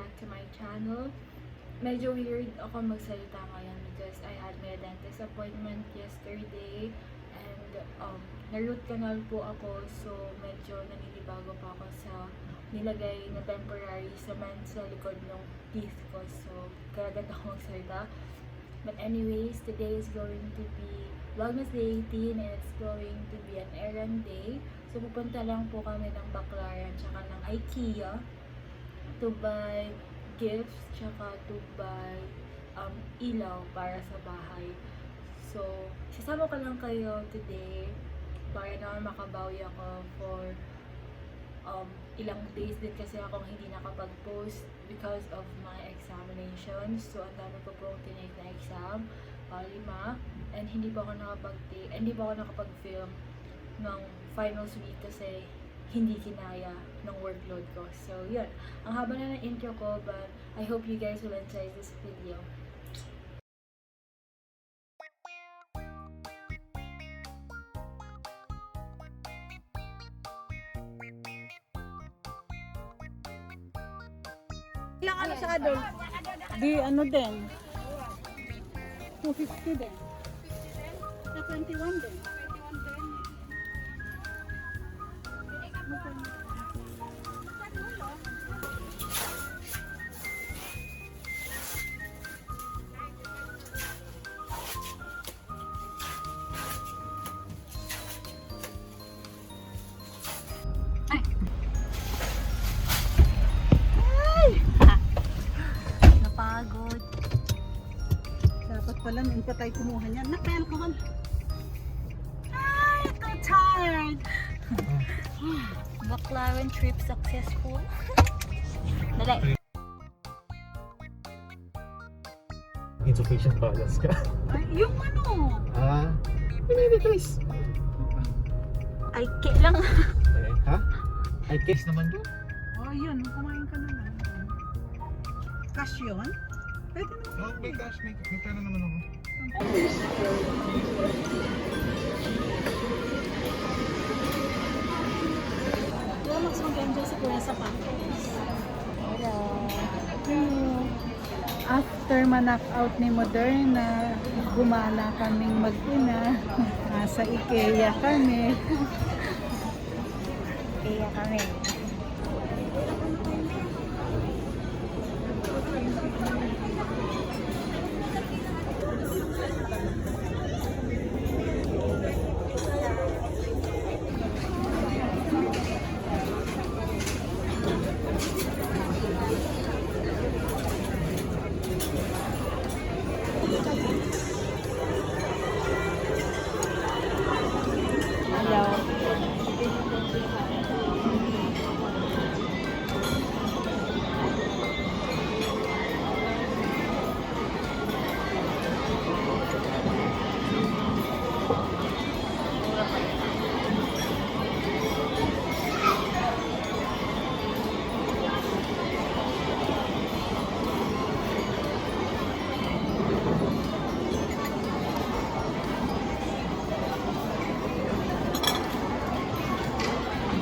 back to my channel. Medyo weird ako magsalita ngayon because I had my dentist appointment yesterday and na-root canal po ako, so medyo naninibago pa ako sa nilagay na temporary cement sa likod ng teeth ko, so kaya ganda ako magsalita. But anyways, today is going to be Vlogmas Day 18 and it's going to be an errand day. So pupunta lang po kami ng Baclaran tsaka ng Ikea to buy gifts tsaka to buy ilaw para sa bahay. So sasama ko lang kayo today para naman makabawi ako for ilang days din kasi akong hindi nakapag-post because of my examinations. So ang dami ko pong tinake na exam, 5, and hindi pa ako nakapag-film ng finals week kasi hindi kinaya ng workload ko. So yun, ang haba na ng intro ko, but I hope you guys will enjoy this video. Ilang ano sa doon? Di ano din? 250 din. Na 21 din. Napagod. Dapat pala nung pa tayo kumuha niyan. Naka-alcohol. Ay, so tired. Baclaran trip successful. Dali. Insufficient balance ka. Ay, yung ano? Hindi, Therese. Ay, lang. Ha? Ay, case naman doon. Oh, yun. Kumain ka na lang. Cash yun? Pwede naman. May cash, may pera naman ako. Mas mag-enjoy si Kuya sa FAQS. Hello. After ma-knock-out ni Moderna, gumala kaming mag-ina. Nasa Ikea kami. Kaya kami.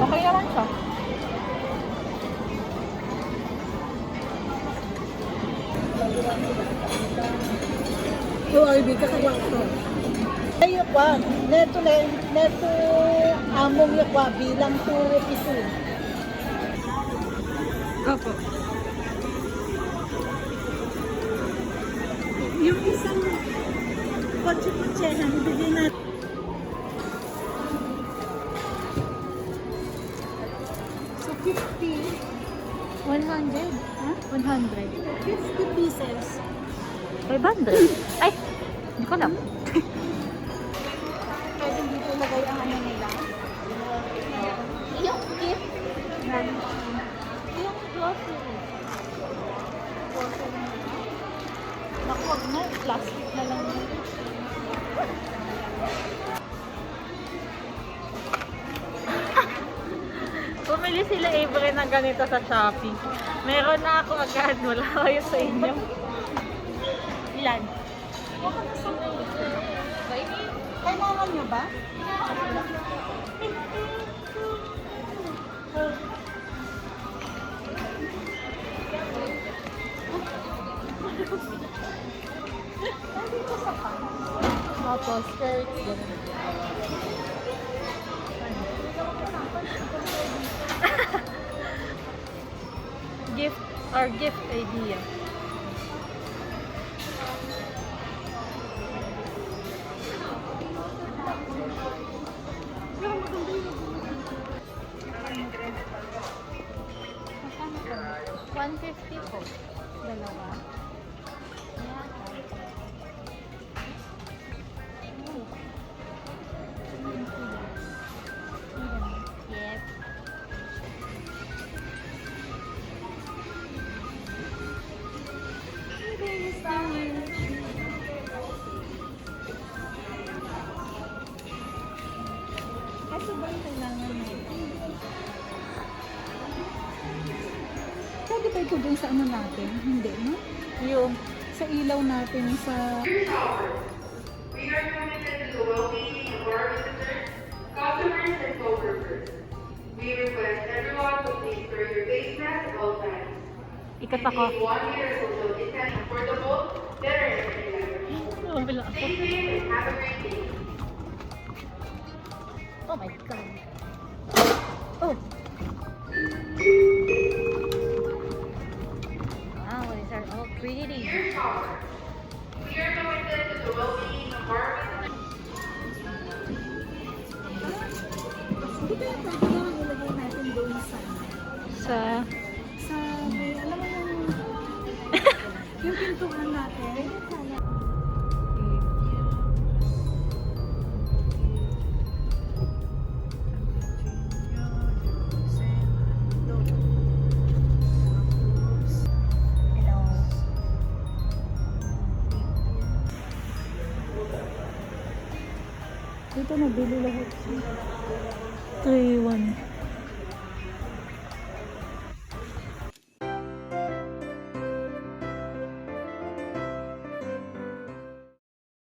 Okay naman siya. Ay, di ka kaya ito. Ay, yakwa. Neto among yakwa bilang 2 piso. Opo. Yung isang kotse-kotsehan, bigyan natin. So, 50. 100? Ha? 100. 50 pieces. 500? Ay! Hindi ko alam. Pwede dito lagay ang ano nila. Yung gift? Yung grocery. Naku, wag na. Plastic na lang. Bumili sila Avery ng ganito sa Shopee. Meron na ako agad. Wala kayo sa inyo. Ilan? Kailangan nyo ba? Tapos, skirts, ganun. Gift idea. $150 po. Dalawa. Yep. Kasi ba yung kailangan mo? Pwede ba ito dun sa ano natin? Hindi, no? Yung Sa ilaw natin sa... We are committed to the well-being of our visitors, customers, and coworkers. We request everyone to please wear your face mask at all times. ikat ako. Maintain 1 meter social distance affordable, better and better. Oh, bila ako. Stay safe and have a great day. Oh my God. Oh. Wow, these are all pretty. Dear shoppers, we are committed to the well-being of our visitors. Hindi ba yung pwede lang ilagay natin doon sa... Sa Sa... May, alam mo yung... yung pintuan natin. Dito nabili lahat. 3-1.